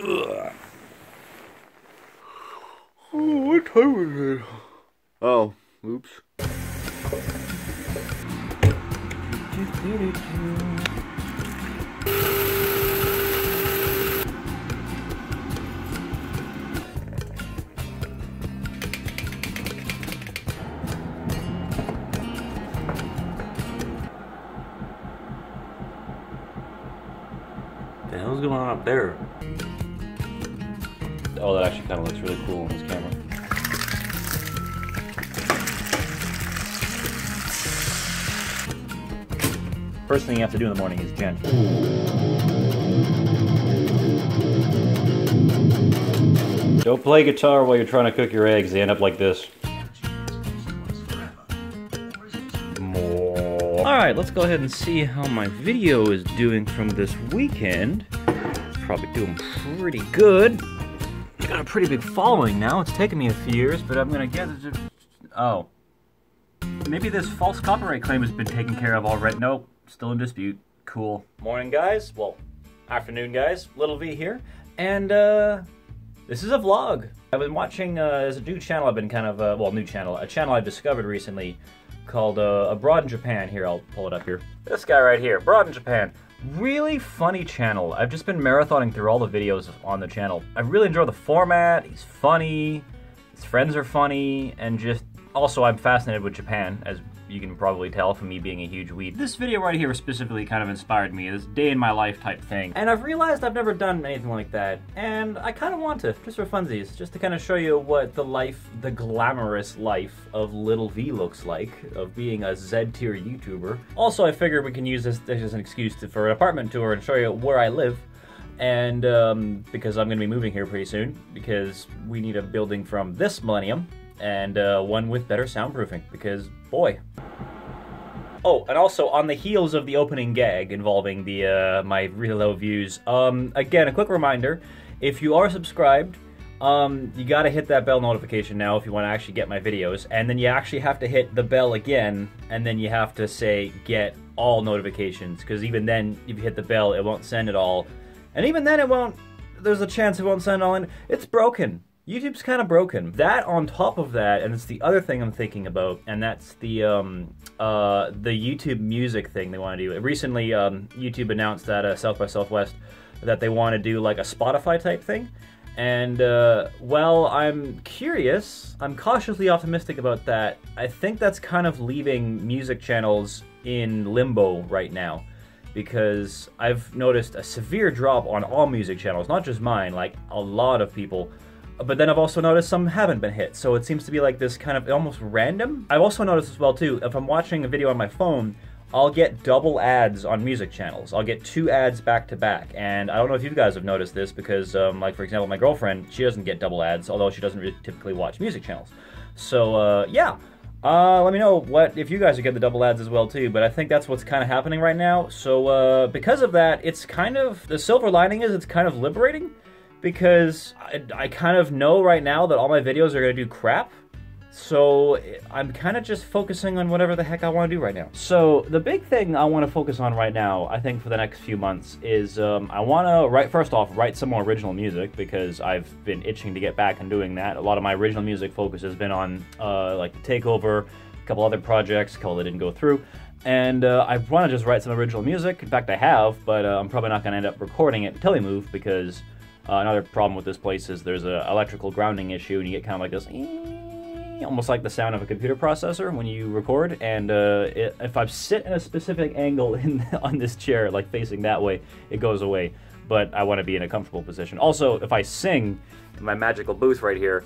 Ugh. Oh, what time is it? Oh, oops. What the hell's going on up there? Oh, that actually kind of looks really cool on this camera. First thing you have to do in the morning is gent. Don't play guitar while you're trying to cook your eggs. They end up like this. More. Alright, let's go ahead and see how my video is doing from this weekend. It's probably doing pretty good. Got a pretty big following now. It's taken me a few years, but I'm gonna guess it's just... Oh. Maybe this false copyright claim has been taken care of already. Nope. Still in dispute. Cool. Morning, guys. Well, afternoon, guys. Little V here. And, this is a vlog. I've been watching, there's a new channel I've been kind of, well, new channel. A channel I've discovered recently called, Abroad in Japan. Here, I'll pull it up here. This guy right here. Abroad in Japan. Really funny channel. I've just been marathoning through all the videos on the channel. I really enjoy the format. He's funny. His friends are funny. And just, also, I'm fascinated with Japan, as you can probably tell from me being a huge weeb. This video right here specifically kind of inspired me, this day in my life type thing. And I've realized I've never done anything like that, and I kind of want to, just for funsies, just to kind of show you what the life, the glamorous life of Little V looks like, of being a Z-tier YouTuber. Also, I figured we can use this as an excuse for an apartment tour and show you where I live. And because I'm going to be moving here pretty soon, because we need a building from this millennium, and one with better soundproofing, because, boy. Oh, and also, on the heels of the opening gag involving the my really low views, again, a quick reminder, if you are subscribed, you gotta hit that bell notification now if you want to actually get my videos, and then you actually have to hit the bell again, and then you have to say, get all notifications, because even then, if you hit the bell, it won't send it all, and even then it won't, there's a chance it won't send all in. It's broken. YouTube's kind of broken. That on top of that, and it's the other thing I'm thinking about, and that's the YouTube music thing they want to do. Recently, YouTube announced that South by Southwest that they want to do like a Spotify type thing. And, well, I'm curious. I'm cautiously optimistic about that. I think that's kind of leaving music channels in limbo right now, because I've noticed a severe drop on all music channels, not just mine, like a lot of people. But then I've also noticed some haven't been hit, so it seems to be like this kind of almost random. I've also noticed as well too, if I'm watching a video on my phone, I'll get double ads on music channels. I'll get 2 ads back to back, and I don't know if you guys have noticed this because, like for example, my girlfriend, she doesn't get double ads, although she doesn't really typically watch music channels. So, yeah. Let me know if you guys get the double ads as well too, but I think that's what's kind of happening right now. So, because of that, it's kind of, the silver lining is it's kind of liberating. Because I kind of know right now that all my videos are going to do crap, so I'm kind of just focusing on whatever the heck I want to do right now. So the big thing I want to focus on right now, I think for the next few months, is I want to, first off, write some more original music, because I've been itching to get back and doing that. A lot of my original music focus has been on, like, The Takeover, a couple other projects, a couple that didn't go through. And I want to just write some original music. In fact, I have, but I'm probably not going to end up recording it until we move, because another problem with this place is there's an electrical grounding issue, and you get kind of like this, almost like the sound of a computer processor when you record. And if I sit in a specific angle on this chair, like facing that way, it goes away. But I want to be in a comfortable position. Also, if I sing in my magical booth right here,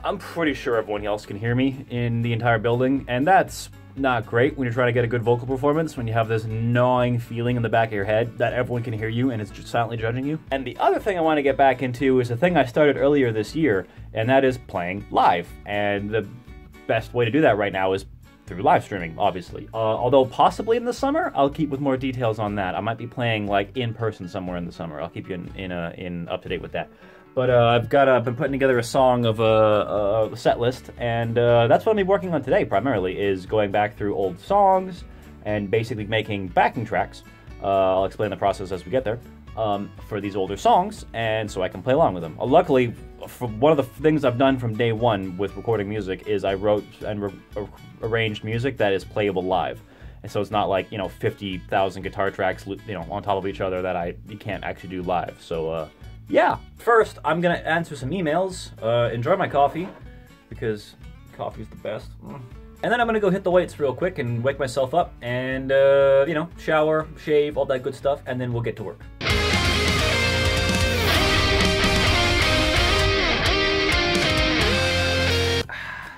I'm pretty sure everyone else can hear me in the entire building, and that's not great when you're trying to get a good vocal performance, when you have this gnawing feeling in the back of your head that everyone can hear you and is just silently judging you. And the other thing I want to get back into is a thing I started earlier this year, and that is playing live. And the best way to do that right now is through live streaming, obviously. Although possibly in the summer, I'll keep with more details on that. I might be playing like in person somewhere in the summer. I'll keep you in up to date with that. But I've been putting together a song of a set list, and that's what I'm working on today primarily, is going back through old songs and basically making backing tracks. I'll explain the process as we get there. for these older songs, and so I can play along with them. Luckily, for one of the things I've done from day one with recording music is I wrote and arranged music that is playable live. And so it's not like, 50,000 guitar tracks, on top of each other that you can't actually do live. So, yeah. First, I'm gonna answer some emails, enjoy my coffee, because coffee's the best. And then I'm gonna go hit the weights real quick and wake myself up and, shower, shave, all that good stuff, and then we'll get to work.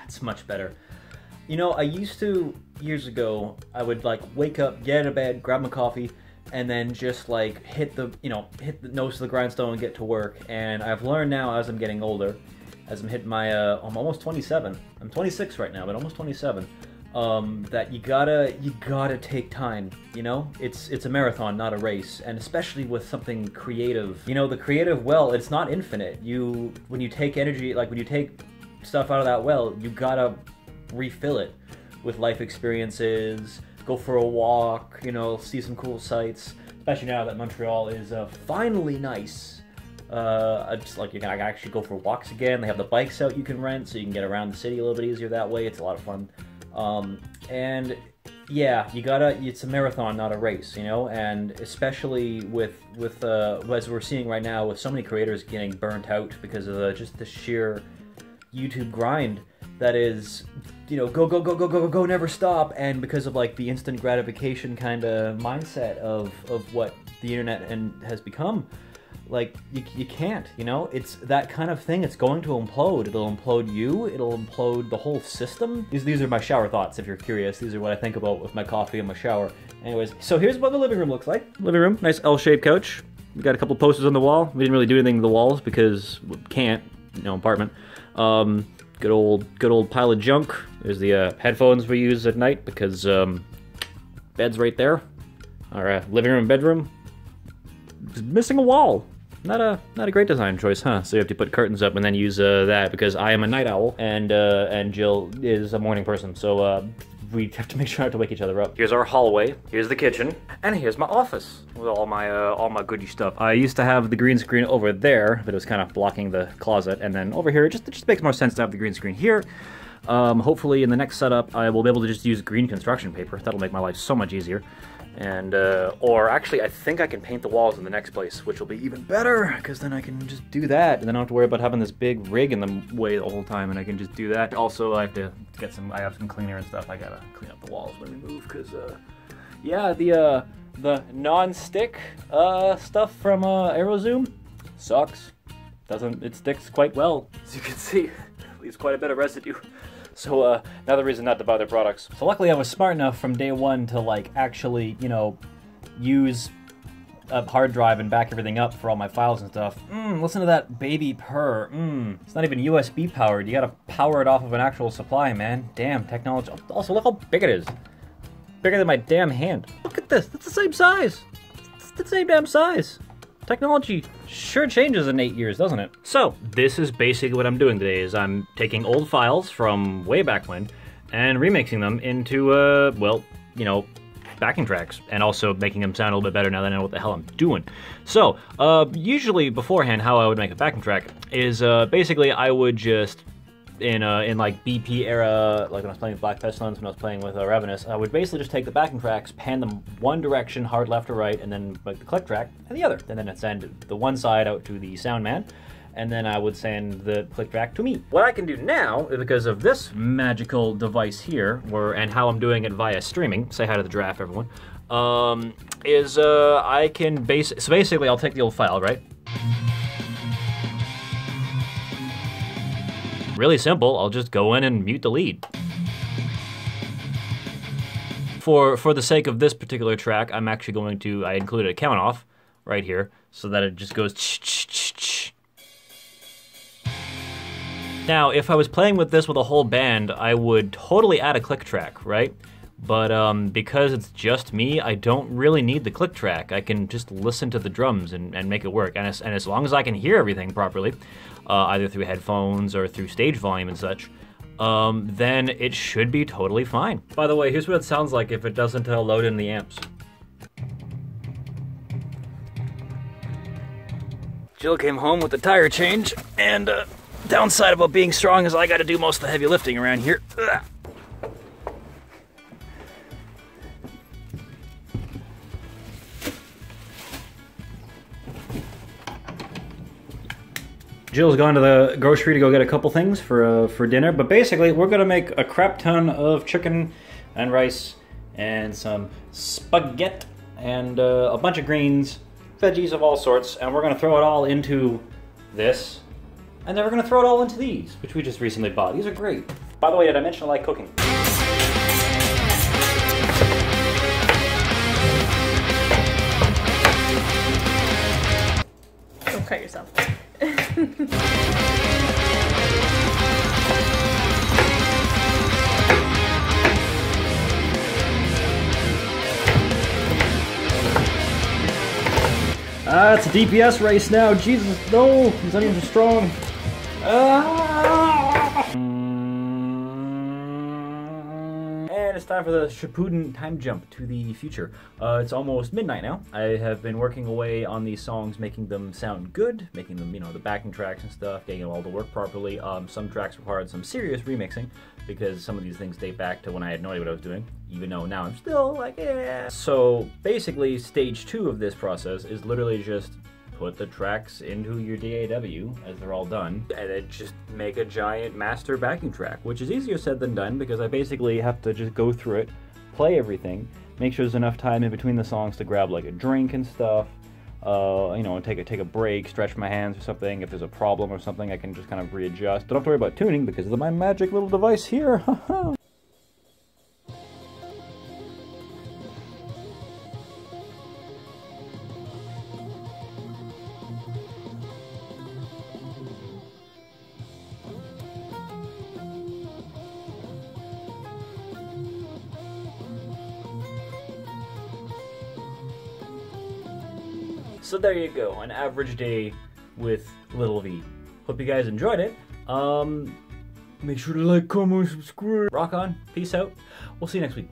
It's much better. I used to, years ago, I would wake up, get out of bed, grab my coffee, and then just hit the nose to the grindstone and get to work. And I've learned now as I'm getting older, as I'm hitting my, I'm almost 27. I'm 26 right now, but almost 27. That you gotta take time, It's a marathon, not a race. And especially with something creative. The creative well, it's not infinite. When you take energy, when you take stuff out of that well, you gotta refill it with life experiences, go for a walk, see some cool sights, especially now that Montreal is finally nice. You can actually go for walks again. They have the bikes out you can rent, so you can get around the city a little bit easier that way. It's a lot of fun. And yeah, it's a marathon, not a race, and especially with as we're seeing right now with so many creators getting burnt out because of just the sheer YouTube grind that is, go, never stop, and because of the instant gratification kind of mindset of what the internet has become, you can't, it's that kind of thing. It's going to implode. It'll implode you. It'll implode the whole system. These are my shower thoughts, if you're curious. These are what I think about with my coffee and my shower. Anyways, so here's what the living room looks like. Living room, nice L-shaped couch. We got a couple posters on the wall. We didn't really do anything to the walls because we can't, apartment. Good old pile of junk. There's the headphones we use at night because bed's right there. Our living room, bedroom. It's missing a wall. Not a great design choice, huh? So you have to put curtains up and then use that because I am a night owl and Jill is a morning person. So we have to make sure not to wake each other up. Here's our hallway. Here's the kitchen, and here's my office with all my goodie stuff. I used to have the green screen over there, but it was kind of blocking the closet. And then over here, it just makes more sense to have the green screen here. Hopefully, in the next setup, I will be able to just use green construction paper. That'll make my life so much easier. And, or actually, I think I can paint the walls in the next place, which will be even better, because then I can just do that, and then I don't have to worry about having this big rig in the way the whole time, and I can just do that. Also, I have to get I have some cleaner and stuff. I gotta clean up the walls when we move, because, yeah, the non-stick, stuff from, AeroZoom sucks. It sticks quite well, as you can see. It leaves quite a bit of residue. So, another reason not to buy their products. So luckily I was smart enough from day one to, actually, use a hard drive and back everything up for all my files and stuff. Listen to that baby purr. It's not even USB powered. You gotta power it off of an actual supply, man. Damn, technology. Also, look how big it is. Bigger than my damn hand. Look at this. It's the same size. It's the same damn size. Technology sure changes in 8 years, doesn't it? So, this is basically what I'm doing today, is I'm taking old files from way back when and remixing them into, backing tracks, and also making them sound a little bit better now that I know what the hell I'm doing. So, usually beforehand, how I would make a backing track is, basically I would just, in BP era, like when I was playing with Black Pestilence, when I was playing with Ravenous, I would basically just take the backing tracks, pan them one direction, hard left or right, and then make the click track, and the other. And then I'd send the one side out to the sound man, and then I would send the click track to me. What I can do now, because of this magical device here, and how I'm doing it via streaming, say hi to the giraffe, everyone, is I can so basically I'll take the old file, right? Really simple, I'll just go in and mute the lead. For the sake of this particular track, I'm actually going to, I included a count off right here, so that it just goes ch-ch-ch-ch. Now, if I was playing with this with a whole band, I would totally add a click track, right? But because it's just me, I don't really need the click track. I can just listen to the drums and make it work. And as long as I can hear everything properly, either through headphones or through stage volume and such, then it should be totally fine. By the way, here's what it sounds like if it doesn't load in the amps. Jill came home with the tire change, and downside about being strong is I gotta do most of the heavy lifting around here. Ugh. Jill's gone to the grocery to go get a couple things for dinner, but basically we're gonna make a crap ton of chicken and rice and some spaghetti and a bunch of greens, veggies of all sorts, and we're gonna throw it all into this, and then we're gonna throw it all into these, which we just recently bought. These are great. By the way, did I mention I like cooking? Don't cut yourself. It's a DPS race now. Jesus, no, he's not even strong. And it's time for the Shippuden time jump to the future. It's almost midnight now. I have been working away on these songs, making them sound good, making them, you know, the backing tracks and stuff, getting them all to work properly. Some tracks required some serious remixing because some of these things date back to when I had no idea what I was doing, even though now I'm still like, yeah. So basically, stage 2 of this process is literally just put the tracks into your DAW as they're all done, and then just make a giant master backing track, which is easier said than done because I basically have to just go through it, play everything, make sure there's enough time in between the songs to grab like a drink and stuff, you know, take a break, stretch my hands or something. If there's a problem or something, I can just kind of readjust. Don't have to worry about tuning because of my magic little device here. So there you go, an average day with Little V. Hope you guys enjoyed it. Make sure to like, comment, subscribe. Rock on, peace out. We'll see you next week.